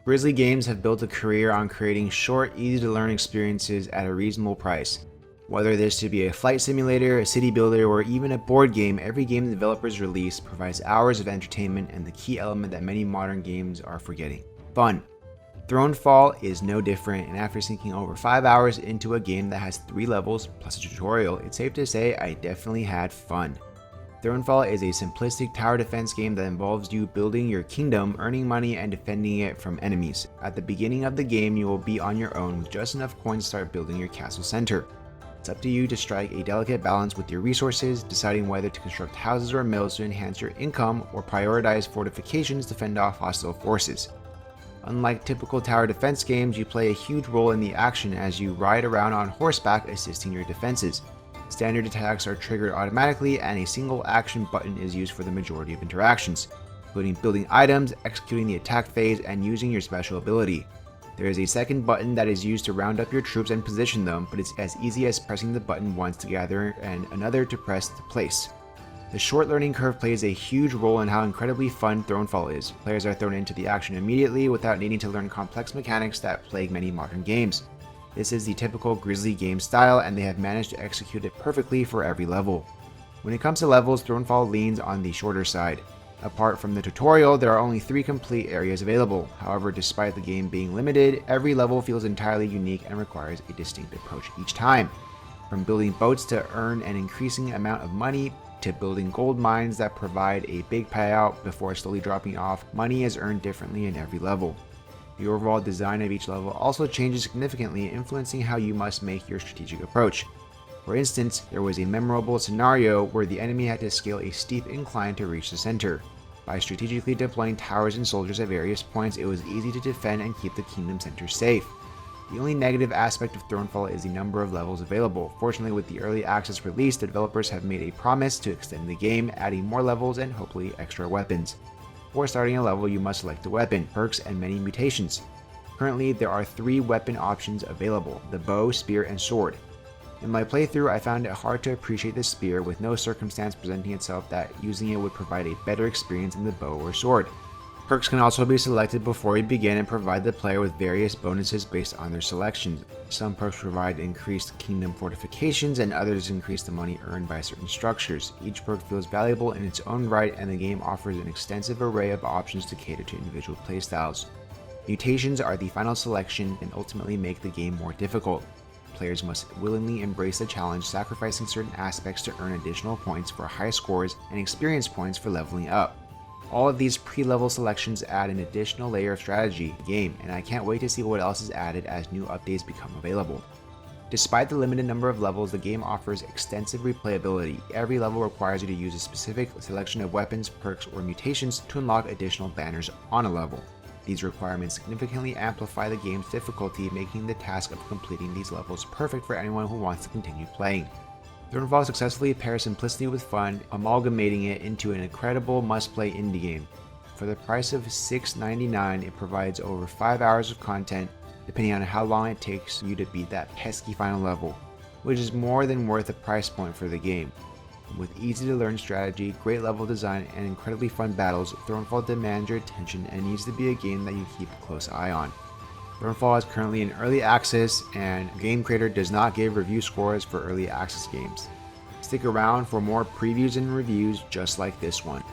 Grizzly Games have built a career on creating short, easy-to-learn experiences at a reasonable price. Whether this to be a flight simulator, a city builder, or even a board game, every game the developers release provides hours of entertainment and the key element that many modern games are forgetting: fun. Thronefall is no different, and after sinking over 5 hours into a game that has 3 levels plus a tutorial, it's safe to say I definitely had fun. Thronefall is a simplistic tower defense game that involves you building your kingdom, earning money, and defending it from enemies. At the beginning of the game, you will be on your own with just enough coins to start building your castle center. It's up to you to strike a delicate balance with your resources, deciding whether to construct houses or mills to enhance your income or prioritize fortifications to fend off hostile forces. Unlike typical tower defense games, you play a huge role in the action as you ride around on horseback assisting your defenses. Standard attacks are triggered automatically, and a single action button is used for the majority of interactions, including building items, executing the attack phase, and using your special ability. There is a second button that is used to round up your troops and position them, but it's as easy as pressing the button once to gather and another to press to place. The short learning curve plays a huge role in how incredibly fun Thronefall is. Players are thrown into the action immediately without needing to learn complex mechanics that plague many modern games. This is the typical Grizzly game style, and they have managed to execute it perfectly for every level. When it comes to levels, Thronefall leans on the shorter side. Apart from the tutorial, there are only 3 complete areas available. However, despite the game being limited, every level feels entirely unique and requires a distinct approach each time. From building boats to earn an increasing amount of money, to building gold mines that provide a big payout before slowly dropping off, money is earned differently in every level. The overall design of each level also changes significantly, influencing how you must make your strategic approach. For instance, there was a memorable scenario where the enemy had to scale a steep incline to reach the center. By strategically deploying towers and soldiers at various points, it was easy to defend and keep the kingdom center safe. The only negative aspect of Thronefall is the number of levels available. Fortunately, with the early access release, the developers have made a promise to extend the game, adding more levels and hopefully extra weapons. Before starting a level, you must select a weapon, perks, and many mutations. Currently, there are 3 weapon options available: the bow, spear, and sword. In my playthrough, I found it hard to appreciate the spear, with no circumstance presenting itself that using it would provide a better experience than the bow or sword. Perks can also be selected before you begin and provide the player with various bonuses based on their selections. Some perks provide increased kingdom fortifications, and others increase the money earned by certain structures. Each perk feels valuable in its own right, and the game offers an extensive array of options to cater to individual playstyles. Mutations are the final selection and ultimately make the game more difficult. Players must willingly embrace the challenge, sacrificing certain aspects to earn additional points for high scores and experience points for leveling up. All of these pre-level selections add an additional layer of strategy to the game, and I can't wait to see what else is added as new updates become available. Despite the limited number of levels, the game offers extensive replayability. Every level requires you to use a specific selection of weapons, perks, or mutations to unlock additional banners on a level. These requirements significantly amplify the game's difficulty, making the task of completing these levels perfect for anyone who wants to continue playing. Thronefall successfully pairs simplicity with fun, amalgamating it into an incredible must-play indie game. For the price of $6.99, it provides over 5 hours of content, depending on how long it takes you to beat that pesky final level, which is more than worth the price point for the game. With easy-to-learn strategy, great level design, and incredibly fun battles, Thronefall demands your attention and needs to be a game that you keep a close eye on. Thronefall is currently in early access, and Game Creator does not give review scores for early access games. Stick around for more previews and reviews just like this one.